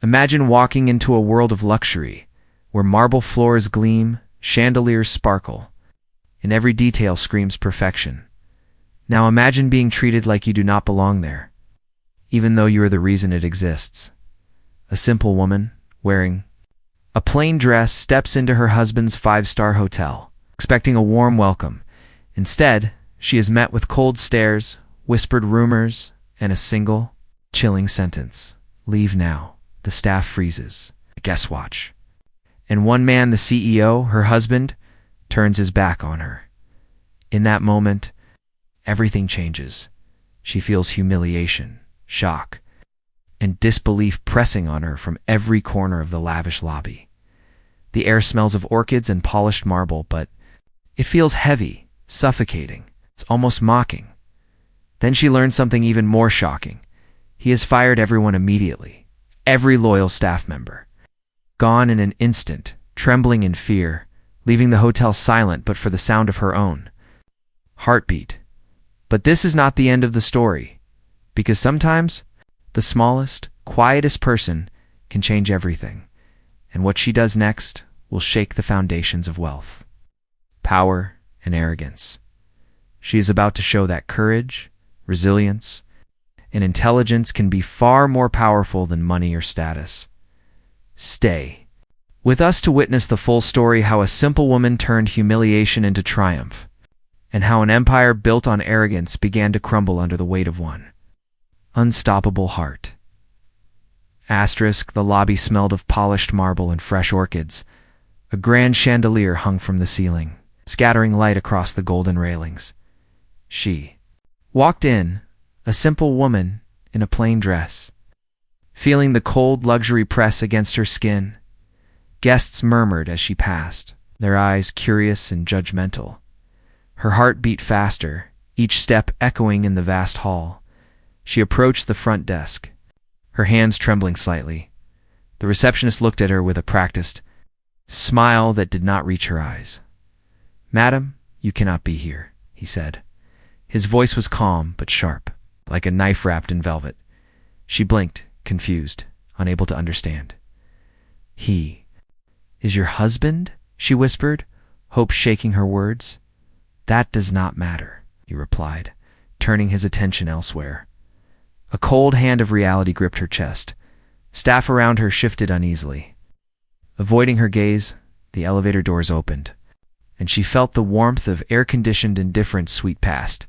Imagine walking into a world of luxury, where marble floors gleam, chandeliers sparkle, and every detail screams perfection. Now imagine being treated like you do not belong there, even though you are the reason it exists. A simple woman, wearing a plain dress, steps into her husband's five-star hotel, expecting a warm welcome. Instead, she is met with cold stares, whispered rumors, and a single, chilling sentence. "Leave now." The staff freezes. The guests watch. And one man, the CEO, her husband, turns his back on her. In that moment, everything changes. She feels humiliation, shock, and disbelief pressing on her from every corner of the lavish lobby. The air smells of orchids and polished marble, but it feels heavy, suffocating. It's almost mocking. Then she learns something even more shocking. He has fired everyone immediately, every loyal staff member. Gone in an instant, trembling in fear, leaving the hotel silent but for the sound of her own heartbeat. But this is not the end of the story, because sometimes the smallest, quietest person can change everything, and what she does next will shake the foundations of wealth, power, and arrogance. She is about to show that courage, resilience, and intelligence can be far more powerful than money or status. Stay with us to witness the full story, how a simple woman turned humiliation into triumph, and how an empire built on arrogance began to crumble under the weight of one unstoppable heart. The lobby smelled of polished marble and fresh orchids. A grand chandelier hung from the ceiling, scattering light across the golden railings. She walked in, a simple woman in a plain dress, feeling the cold luxury press against her skin. Guests murmured as she passed, their eyes curious and judgmental. Her heart beat faster, each step echoing in the vast hall. She approached the front desk, her hands trembling slightly. The receptionist looked at her with a practiced smile that did not reach her eyes. "Madam, you cannot be here," he said. His voice was calm but sharp, like a knife wrapped in velvet. She blinked, confused, unable to understand. "He is your husband?" she whispered, hope shaking her words. "That does not matter," he replied, turning his attention elsewhere. A cold hand of reality gripped her chest. Staff around her shifted uneasily. Avoiding her gaze, the elevator doors opened, and she felt the warmth of air-conditioned indifference sweep past.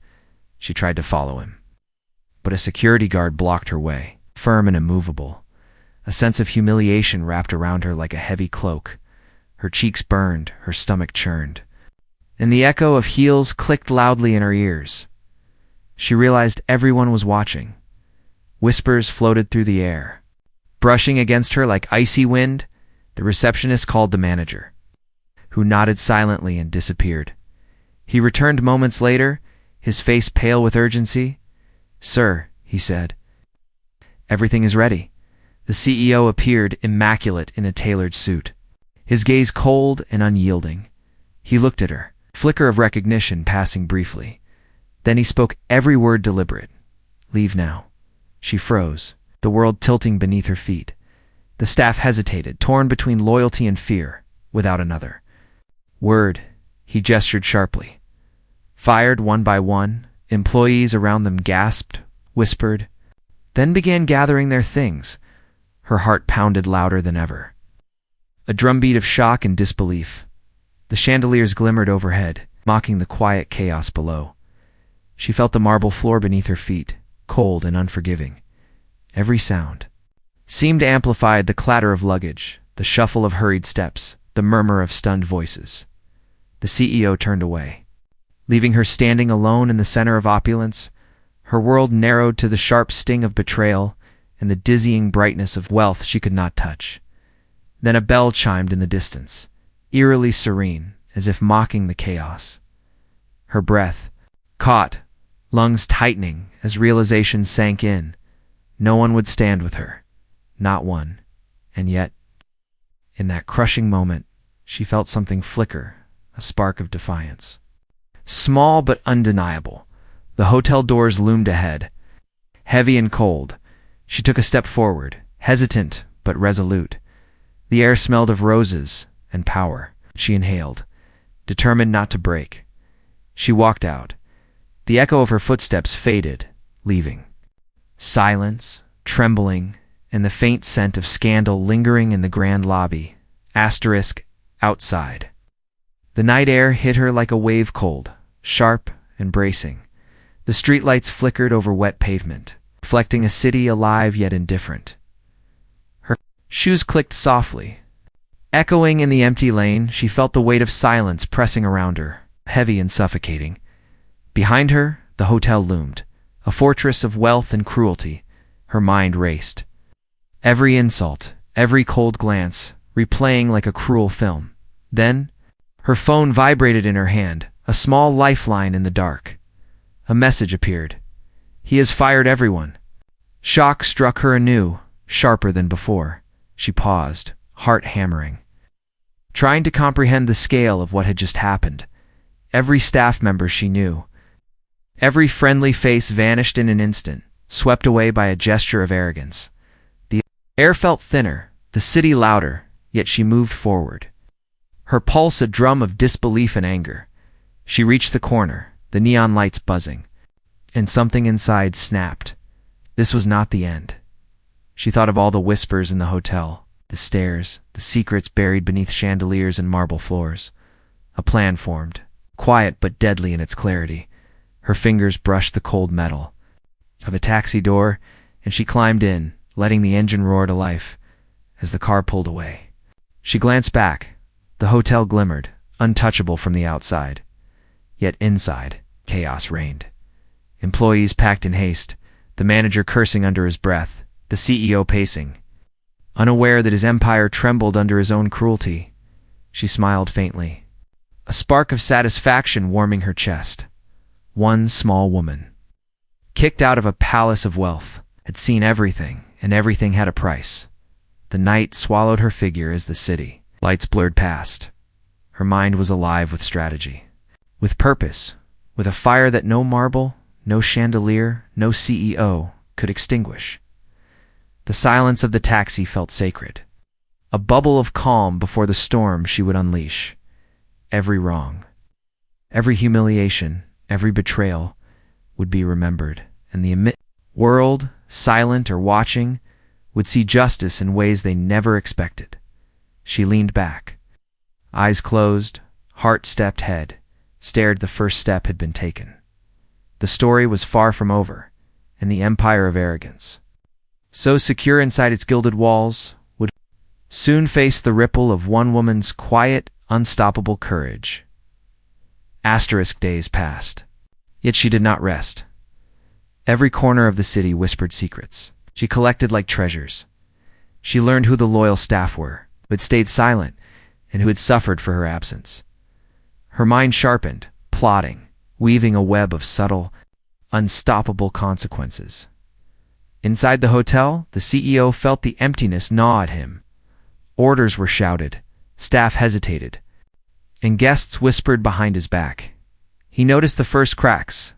She tried to follow him, but a security guard blocked her way, firm and immovable. A sense of humiliation wrapped around her like a heavy cloak. Her cheeks burned, her stomach churned, and the echo of heels clicked loudly in her ears. She realized everyone was watching. Whispers floated through the air. Brushing against her like icy wind, the receptionist called the manager, who nodded silently and disappeared. He returned moments later, his face pale with urgency. "Sir," he said, "everything is ready." The CEO appeared, immaculate in a tailored suit, his gaze cold and unyielding. He looked at her, flicker of recognition passing briefly. Then he spoke, every word deliberate. "Leave now." She froze, the world tilting beneath her feet. The staff hesitated, torn between loyalty and fear, without another word. He gestured sharply. Fired one by one, employees around them gasped, whispered, then began gathering their things. Her heart pounded louder than ever. A drumbeat of shock and disbelief. The chandeliers glimmered overhead, mocking the quiet chaos below. She felt the marble floor beneath her feet, cold and unforgiving. Every sound seemed amplified, the clatter of luggage, the shuffle of hurried steps, the murmur of stunned voices. The CEO turned away, leaving her standing alone in the center of opulence. Her world narrowed to the sharp sting of betrayal and the dizzying brightness of wealth she could not touch. Then a bell chimed in the distance, eerily serene, as if mocking the chaos. Her breath caught, lungs tightening as realization sank in. No one would stand with her. Not one. And yet, in that crushing moment, she felt something flicker, a spark of defiance. Small but undeniable. The hotel doors loomed ahead, heavy and cold. She took a step forward, hesitant but resolute. The air smelled of roses and power. She inhaled, determined not to break. She walked out. The echo of her footsteps faded, leaving silence, trembling, and the faint scent of scandal lingering in the grand lobby. Outside. The night air hit her like a wave cold, sharp and bracing. The streetlights flickered over wet pavement, reflecting a city alive yet indifferent. Her shoes clicked softly. Echoing in the empty lane, she felt the weight of silence pressing around her, heavy and suffocating. Behind her, the hotel loomed, a fortress of wealth and cruelty. Her mind raced. Every insult, every cold glance, replaying like a cruel film. Then, her phone vibrated in her hand, a small lifeline in the dark. A message appeared. "He has fired everyone." Shock struck her anew, sharper than before. She paused, heart hammering, trying to comprehend the scale of what had just happened. Every staff member she knew, every friendly face vanished in an instant, swept away by a gesture of arrogance. The air felt thinner, the city louder, yet she moved forward, her pulse a drum of disbelief and anger. She reached the corner, the neon lights buzzing, and something inside snapped. This was not the end. She thought of all the whispers in the hotel, the stairs, the secrets buried beneath chandeliers and marble floors. A plan formed, quiet but deadly in its clarity. Her fingers brushed the cold metal of a taxi door, and she climbed in, letting the engine roar to life as the car pulled away. She glanced back. The hotel glimmered, untouchable from the outside. Yet inside, chaos reigned. Employees packed in haste, the manager cursing under his breath, the CEO pacing, unaware that his empire trembled under his own cruelty. She smiled faintly, a spark of satisfaction warming her chest. One small woman, kicked out of a palace of wealth, had seen everything, and everything had a price. The night swallowed her figure as the city lights blurred past. Her mind was alive with strategy, with purpose, with a fire that no marble, no chandelier, no CEO could extinguish. The silence of the taxi felt sacred, a bubble of calm before the storm she would unleash. Every wrong, every humiliation, every betrayal would be remembered, and the world, silent or watching, would see justice in ways they never expected. She leaned back, eyes closed, heart stepped head, stared the first step had been taken. The story was far from over, and the empire of arrogance, so secure inside its gilded walls, would soon face the ripple of one woman's quiet, unstoppable courage. Days passed, yet she did not rest. Every corner of the city whispered secrets she collected like treasures. She learned who the loyal staff were, who had stayed silent, and who had suffered for her absence. Her mind sharpened, plotting, weaving a web of subtle, unstoppable consequences. Inside the hotel, the CEO felt the emptiness gnaw at him. Orders were shouted, staff hesitated, and guests whispered behind his back. He noticed the first cracks,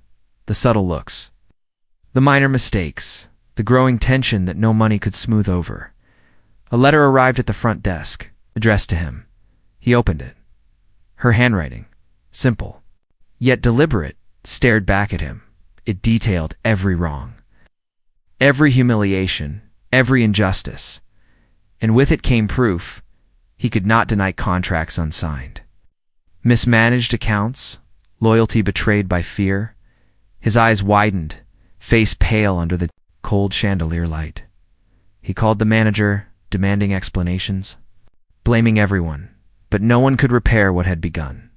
the subtle looks, the minor mistakes, the growing tension that no money could smooth over. A letter arrived at the front desk, addressed to him. He opened it. Her handwriting, simple, yet deliberate, stared back at him. It detailed every wrong, every humiliation, every injustice. And with it came proof. He could not deny contracts unsigned, mismanaged accounts, loyalty betrayed by fear. His eyes widened, face pale under the cold chandelier light. He called the manager, demanding explanations, blaming everyone, but no one could repair what had begun.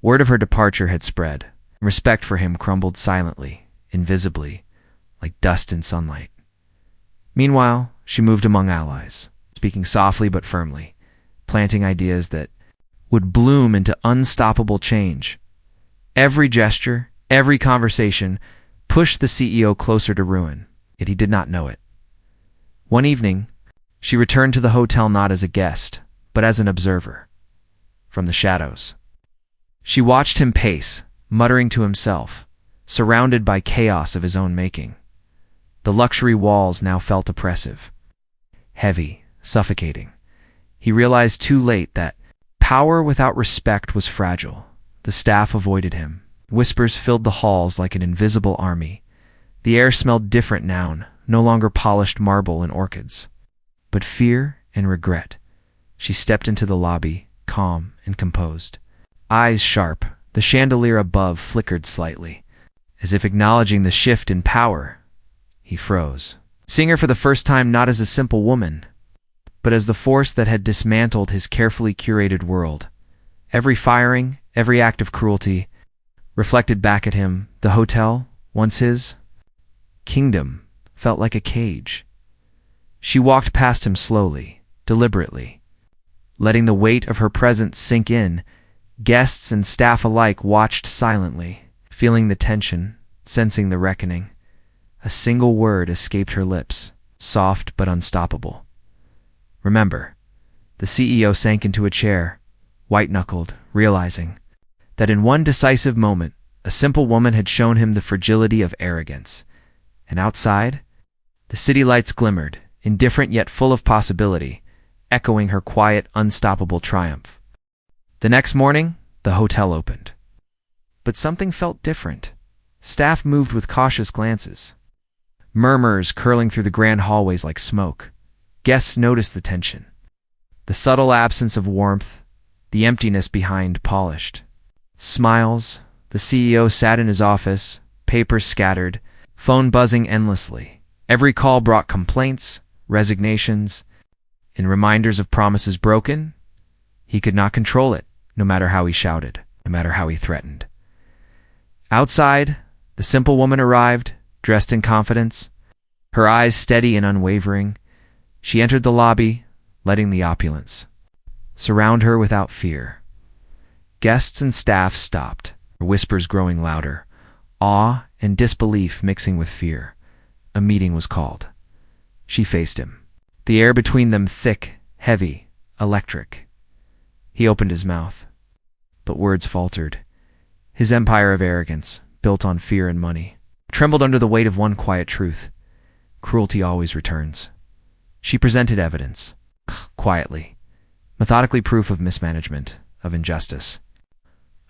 Word of her departure had spread. Respect for him crumbled silently, invisibly, like dust in sunlight. Meanwhile, she moved among allies, speaking softly but firmly, planting ideas that would bloom into unstoppable change. Every gesture, every conversation pushed the CEO closer to ruin, yet he did not know it. One evening, she returned to the hotel not as a guest, but as an observer. From the shadows, she watched him pace, muttering to himself, surrounded by chaos of his own making. The luxury walls now felt oppressive. heavy, suffocating. He realized too late that power without respect was fragile. The staff avoided him. Whispers filled the halls like an invisible army. The air smelled different now, no longer polished marble and orchids, but fear and regret. She stepped into the lobby, calm and composed. Eyes sharp, the chandelier above flickered slightly, as if acknowledging the shift in power. He froze, seeing her for the first time not as a simple woman, but as the force that had dismantled his carefully curated world. Every firing, every act of cruelty, reflected back at him. The hotel, once his kingdom, felt like a cage. She walked past him slowly, deliberately, letting the weight of her presence sink in. Guests and staff alike watched silently, feeling the tension, sensing the reckoning. A single word escaped her lips, soft but unstoppable. "Remember." The CEO sank into a chair, white-knuckled, realizing that in one decisive moment, a simple woman had shown him the fragility of arrogance. And outside, the city lights glimmered, indifferent yet full of possibility, echoing her quiet, unstoppable triumph. The next morning, the hotel opened. But something felt different. Staff moved with cautious glances, murmurs curling through the grand hallways like smoke. Guests noticed the tension, the subtle absence of warmth, the emptiness behind polished smiles. The CEO sat in his office, papers scattered, phone buzzing endlessly. Every call brought complaints, resignations, and reminders of promises broken. He could not control it, no matter how he shouted, no matter how he threatened. Outside, the simple woman arrived, dressed in confidence, her eyes steady and unwavering. She entered the lobby, letting the opulence surround her without fear. Guests and staff stopped, whispers growing louder, awe and disbelief mixing with fear. A meeting was called. She faced him, the air between them thick, heavy, electric. He opened his mouth, but words faltered. His empire of arrogance, built on fear and money, trembled under the weight of one quiet truth: cruelty always returns. She presented evidence, quietly, methodically, proof of mismanagement, of injustice,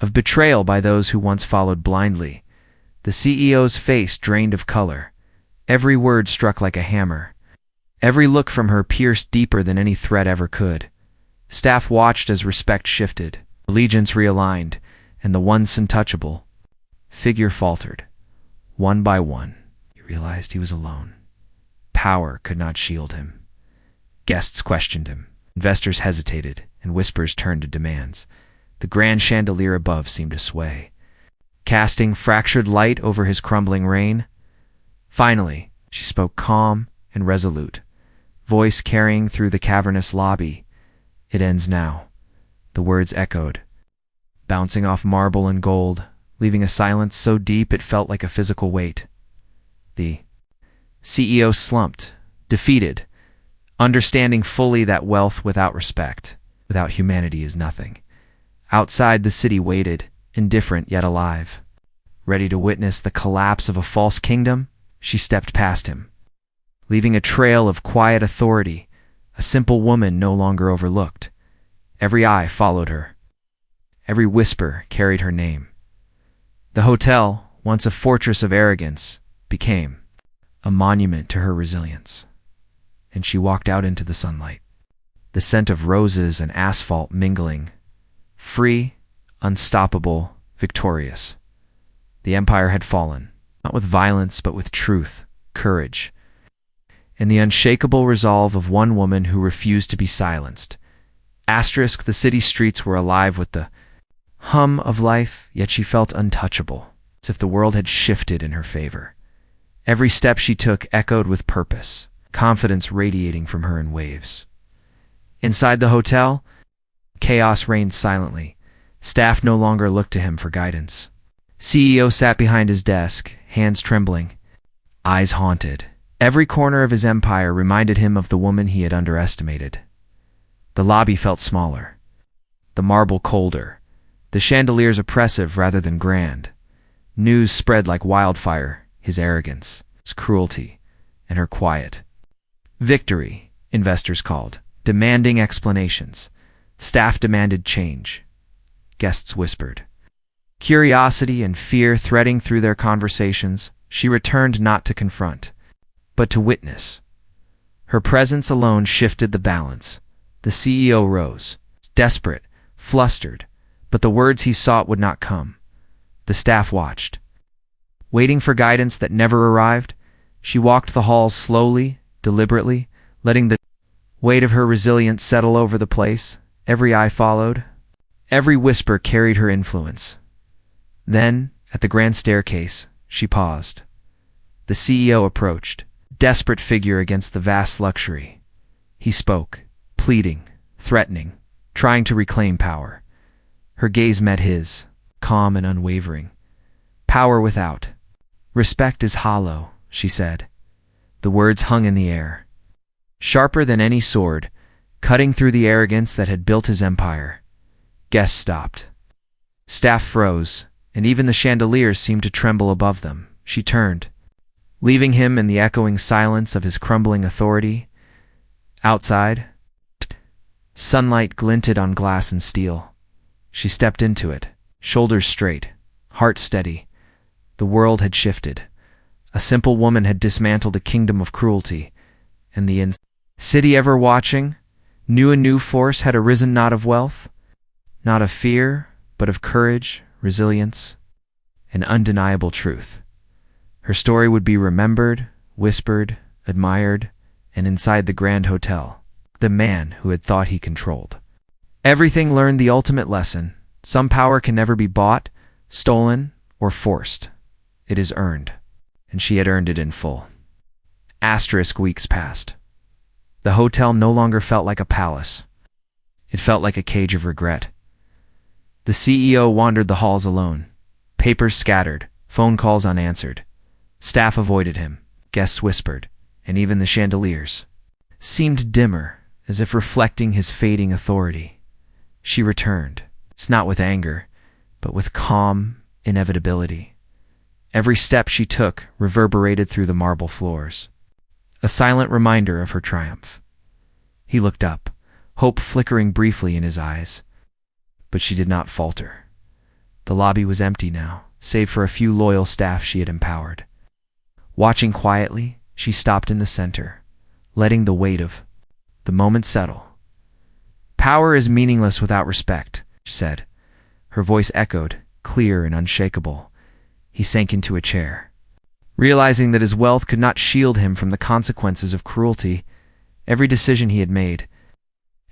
of betrayal by those who once followed blindly. The CEO's face drained of color. Every word struck like a hammer. Every look from her pierced deeper than any threat ever could. Staff watched as respect shifted, allegiance realigned, and the once untouchable figure faltered. One by one, he realized he was alone. Power could not shield him. Guests questioned him. Investors hesitated, and whispers turned to demands. The grand chandelier above seemed to sway, casting fractured light over his crumbling reign. Finally, she spoke calm and resolute, voice carrying through the cavernous lobby. "It ends now." The words echoed, bouncing off marble and gold, leaving a silence so deep it felt like a physical weight. The CEO slumped, defeated, understanding fully that wealth without respect, without humanity, is nothing. Outside, the city waited, indifferent yet alive, ready to witness the collapse of a false kingdom. She stepped past him, leaving a trail of quiet authority, a simple woman no longer overlooked. Every eye followed her. Every whisper carried her name. The hotel, once a fortress of arrogance, became a monument to her resilience. And she walked out into the sunlight, the scent of roses and asphalt mingling, free, unstoppable, victorious. The empire had fallen, not with violence but with truth, courage, and the unshakable resolve of one woman who refused to be silenced. The city streets were alive with the hum of life, yet she felt untouchable, as if the world had shifted in her favor. Every step she took echoed with purpose, confidence radiating from her in waves. Inside the hotel, chaos reigned silently. Staff no longer looked to him for guidance. CEO sat behind his desk, hands trembling, eyes haunted. Every corner of his empire reminded him of the woman he had underestimated. The lobby felt smaller, the marble colder, the chandeliers oppressive rather than grand. News spread like wildfire: his arrogance, his cruelty, and her quiet victory. Investors called, demanding explanations. Staff demanded change. Guests whispered. Curiosity and fear threading through their conversations, she returned not to confront, but to witness. Her presence alone shifted the balance. The CEO rose, desperate, flustered, but the words he sought would not come. The staff watched. Waiting for guidance that never arrived, she walked the halls slowly, deliberately, letting the weight of her resilience settle over the place. Every eye followed. Every whisper carried her influence. Then, at the grand staircase, she paused. The CEO approached, desperate figure against the vast luxury. He spoke, pleading, threatening, trying to reclaim power. Her gaze met his, calm and unwavering. Power without. Respect is hollow, she said. The words hung in the air. Sharper than any sword, cutting through the arrogance that had built his empire. Guests stopped. Staff froze, and even the chandeliers seemed to tremble above them. She turned, leaving him in the echoing silence of his crumbling authority. Outside, sunlight glinted on glass and steel. She stepped into it, shoulders straight, heart steady. The world had shifted. A simple woman had dismantled a kingdom of cruelty, and the city ever watching knew a new force had arisen, not of wealth, not of fear, but of courage, resilience, and undeniable truth. Her story would be remembered, whispered, admired, and inside the Grand Hotel, the man who had thought he controlled everything learned the ultimate lesson. Some power can never be bought, stolen, or forced. It is earned, and she had earned it in full. Weeks passed. The hotel no longer felt like a palace. It felt like a cage of regret. The CEO wandered the halls alone. Papers scattered, phone calls unanswered. Staff avoided him, guests whispered, and even the chandeliers seemed dimmer, as if reflecting his fading authority. She returned, not with anger, but with calm inevitability. Every step she took reverberated through the marble floors, a silent reminder of her triumph. He looked up, hope flickering briefly in his eyes. But she did not falter. The lobby was empty now, save for a few loyal staff she had empowered. Watching quietly, she stopped in the center, letting the weight of the moment settle. Power is meaningless without respect, she said. Her voice echoed, clear and unshakable. He sank into a chair, realizing that his wealth could not shield him from the consequences of cruelty. Every decision he had made,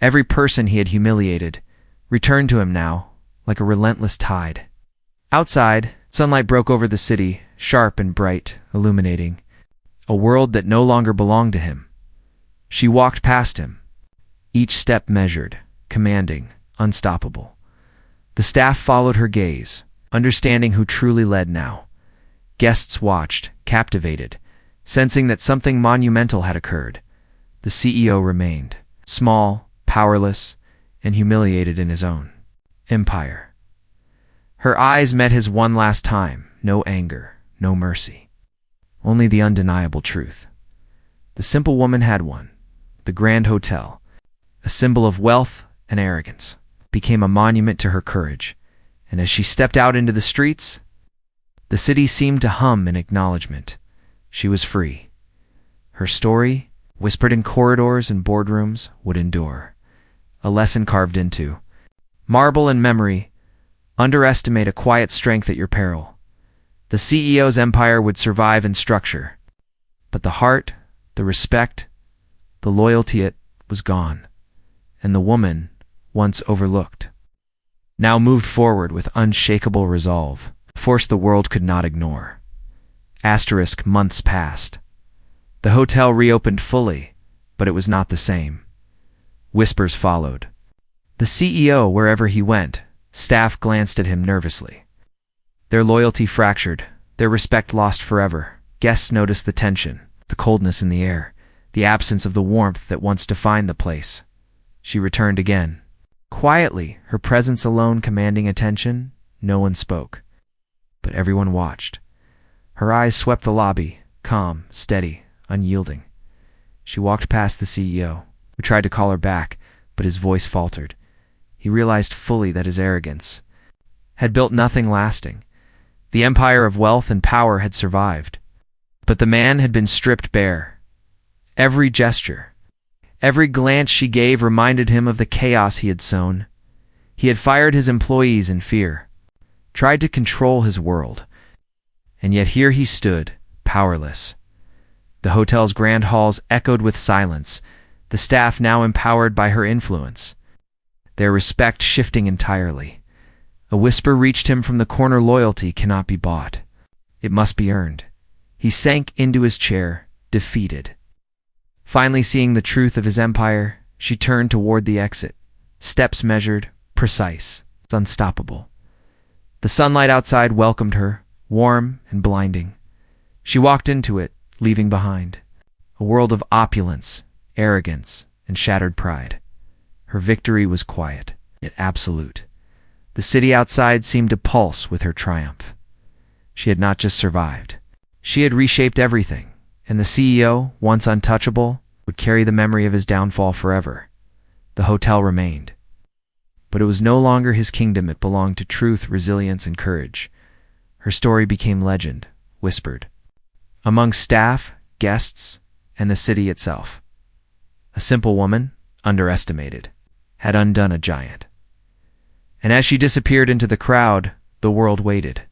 every person he had humiliated, returned to him now, like a relentless tide. Outside, sunlight broke over the city, sharp and bright, illuminating a world that no longer belonged to him. She walked past him, each step measured, commanding, unstoppable. The staff followed her gaze, understanding who truly led now. Guests watched, captivated, sensing that something monumental had occurred. The CEO remained, small, powerless, and humiliated in his own empire. Her eyes met his one last time, no anger, no mercy. Only the undeniable truth. The simple woman had won. The Grand Hotel, a symbol of wealth and arrogance, became a monument to her courage, and as she stepped out into the streets, the city seemed to hum in acknowledgement. She was free. Her story, whispered in corridors and boardrooms, would endure. A lesson carved into marble and memory: underestimate a quiet strength at your peril. The CEO's empire would survive in structure, but the heart, the respect, the loyalty, it was gone, and the woman, once overlooked, now moved forward with unshakable resolve, force the world could not ignore. Months passed. The hotel reopened fully, but it was not the same. Whispers followed. The CEO, wherever he went, staff glanced at him nervously. Their loyalty fractured, their respect lost forever. Guests noticed the tension, the coldness in the air, the absence of the warmth that once defined the place. She returned again. Quietly, her presence alone commanding attention, no one spoke. But everyone watched. Her eyes swept the lobby, calm, steady, unyielding. She walked past the CEO, He tried to call her back, but his voice faltered. He realized fully that his arrogance had built nothing lasting. The empire of wealth and power had survived, but the man had been stripped bare. Every gesture, every glance she gave reminded him of the chaos he had sown. He had fired his employees in fear, tried to control his world, and yet here he stood, powerless. The hotel's grand halls echoed with silence, the staff now empowered by her influence, their respect shifting entirely. A whisper reached him from the corner: loyalty cannot be bought. It must be earned. He sank into his chair, defeated. Finally seeing the truth of his empire, she turned toward the exit, steps measured, precise, unstoppable. The sunlight outside welcomed her, warm and blinding. She walked into it, leaving behind a world of opulence, arrogance, and shattered pride. Her victory was quiet, yet absolute. The city outside seemed to pulse with her triumph. She had not just survived. She had reshaped everything, and the CEO, once untouchable, would carry the memory of his downfall forever. The hotel remained, but it was no longer his kingdom. It belonged to truth, resilience, and courage. Her story became legend, whispered among staff, guests, and the city itself. A simple woman, underestimated, had undone a giant. And as she disappeared into the crowd, the world waited,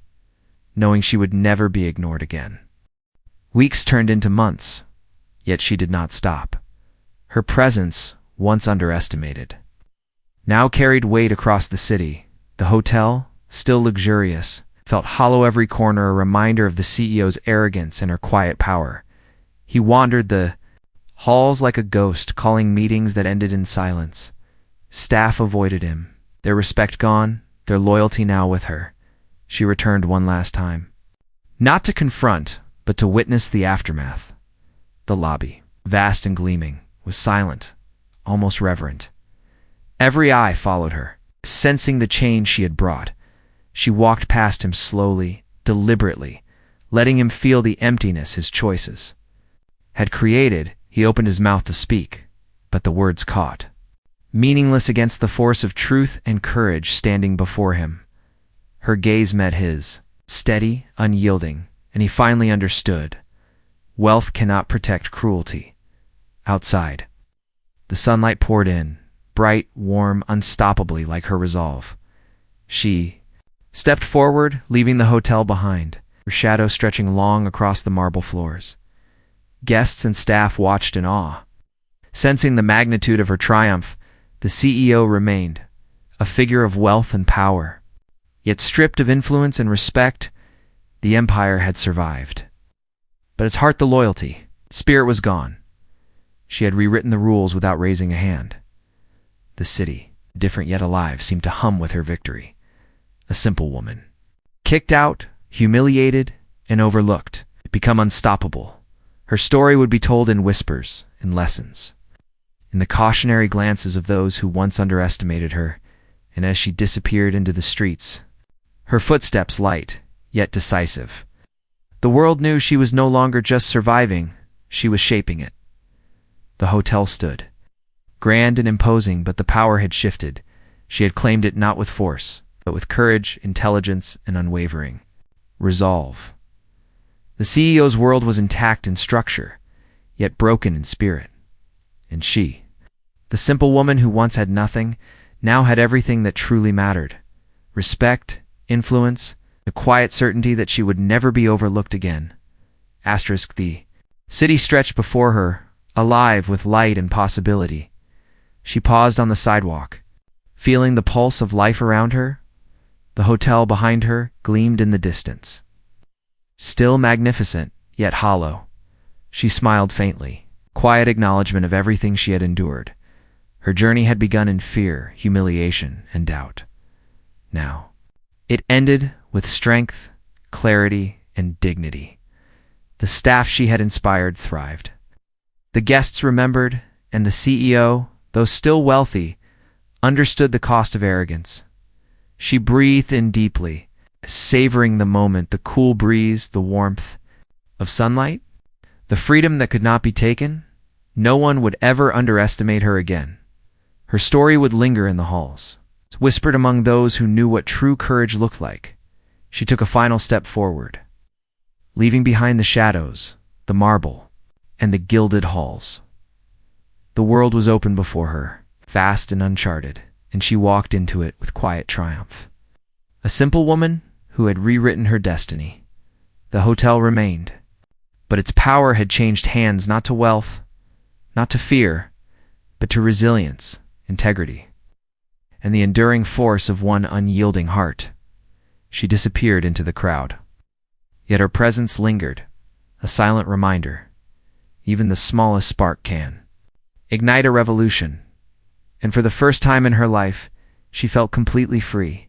knowing she would never be ignored again. Weeks turned into months, yet she did not stop. Her presence, once underestimated, now carried weight across the city. The hotel, still luxurious, felt hollow every corner, a reminder of the CEO's arrogance and her quiet power. He wandered the halls like a ghost, calling meetings that ended in silence. Staff avoided him, their respect gone, their loyalty now with her. She returned one last time, not to confront, but to witness the aftermath. The lobby, vast and gleaming, was silent, almost reverent. Every eye followed her, sensing the change she had brought. She walked past him slowly, deliberately, letting him feel the emptiness his choices had created. He opened his mouth to speak, but the words caught, meaningless against the force of truth and courage standing before him. Her gaze met his, steady, unyielding, and he finally understood. Wealth cannot protect cruelty. Outside, the sunlight poured in, bright, warm, unstoppably, like her resolve. She stepped forward, leaving the hotel behind, her shadow stretching long across the marble floors. Guests and staff watched in awe. Sensing the magnitude of her triumph, the CEO remained, a figure of wealth and power. Yet stripped of influence and respect, the empire had survived. But its heart, the loyalty, spirit was gone. She had rewritten the rules without raising a hand. The city, different yet alive, seemed to hum with her victory. A simple woman, kicked out, humiliated, and overlooked, become unstoppable. Her story would be told in whispers, in lessons, in the cautionary glances of those who once underestimated her, and as she disappeared into the streets, her footsteps light, yet decisive. The world knew she was no longer just surviving, she was shaping it. The hotel stood, grand and imposing, but the power had shifted. She had claimed it not with force, but with courage, intelligence, and unwavering resolve. The CEO's world was intact in structure, yet broken in spirit. And she, the simple woman who once had nothing, now had everything that truly mattered: respect, influence, the quiet certainty that she would never be overlooked again. The city stretched before her, alive with light and possibility. She paused on the sidewalk, feeling the pulse of life around her. The hotel behind her gleamed in the distance, still magnificent, yet hollow. She smiled faintly, quiet acknowledgement of everything she had endured. Her journey had begun in fear, humiliation, and doubt. Now, it ended with strength, clarity, and dignity. The staff she had inspired thrived. The guests remembered, and the CEO, though still wealthy, understood the cost of arrogance. She breathed in deeply, savoring the moment, the cool breeze, the warmth of sunlight, the freedom that could not be taken. No one would ever underestimate her again. Her story would linger in the halls, whispered among those who knew what true courage looked like. She took a final step forward, leaving behind the shadows, the marble, and the gilded halls. The world was open before her, vast and uncharted, and she walked into it with quiet triumph. A simple woman who had rewritten her destiny. The hotel remained, but its power had changed hands not to wealth, not to fear, but to resilience, integrity, and the enduring force of one unyielding heart. She disappeared into the crowd. Yet her presence lingered, a silent reminder. Even the smallest spark can ignite a revolution. And for the first time in her life, she felt completely free.